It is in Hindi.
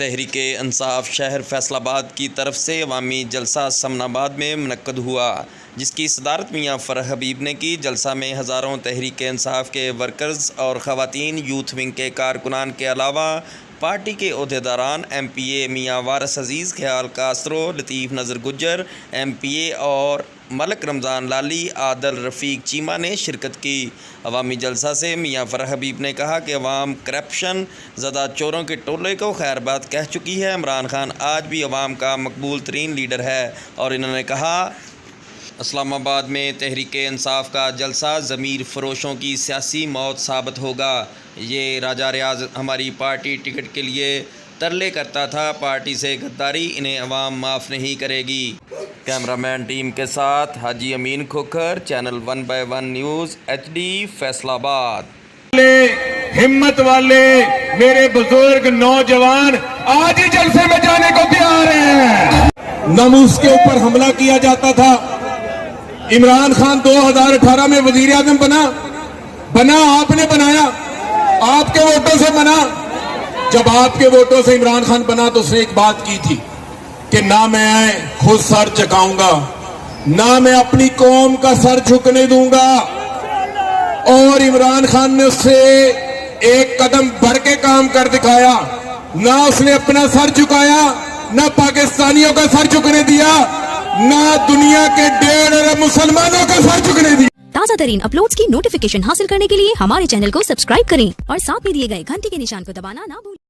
तहरीके इंसाफ शहर फैसलाबाद की तरफ से अवामी जलसा समनाबाद में मुनक्कद हुआ, जिसकी सदारत मियाँ फरह हबीब ने की। जलसा में हज़ारों तहरीके इंसाफ के वर्कर्स और ख़वातीन, यूथ विंग के कारकुनान के अलावा पार्टी के ओहदेदारान, MPA मियाँ वारिस अज़ीज़, ख्याल कासरो, लतीफ़ नज़र गुज्जर, MPA और मलक रमज़ान लाली, आदल रफ़ीक चीमा ने शिरकत की। अवामी जलसा से मियाँ फरह हबीब ने कहा कि अवाम करप्शन ज़दा चोरों के टोले को खैरबाद कह चुकी है। इमरान खान आज भी अवाम का मकबूल तरीन लीडर है। और इन्होंने कहा, इस्लामाबाद में तहरीके इंसाफ का जलसा ज़मीर फ़रोशों की सियासी मौत साबित होगा। ये राजा रियाज हमारी पार्टी टिकट के लिए तरले करता था, पार्टी से गद्दारी इन्हें अवाम माफ़ नहीं करेगी। कैमरामैन टीम के साथ Haji Amin Khokhar, channel 1/1 news HD Faisalabad. हिम्मत वाले मेरे बुजुर्ग नौजवान आज ही जलसे में जाने को तैयार हैं। नमूस के ऊपर हमला किया जाता था। इमरान खान 2018 में वजीर आज़म बना आपने बनाया, आपके वोटों से बना। जब आपके वोटों से इमरान खान बना तो उसने एक बात की थी कि ना मैं खुद सर झुकाऊंगा, ना मैं अपनी कौम का सर झुकने दूंगा। और इमरान खान ने उससे एक कदम बढ़ के काम कर दिखाया। ना उसने अपना सर झुकाया, ना पाकिस्तानियों का सर झुकने दिया, ना दुनिया के 1.5 अरब मुसलमानों का सर झुकने दिया। ताज़ा तरीन अपलोड्स की नोटिफिकेशन हासिल करने के लिए हमारे चैनल को सब्सक्राइब करें और साथ में दिए गए घंटी के निशान को दबाना ना भूलें।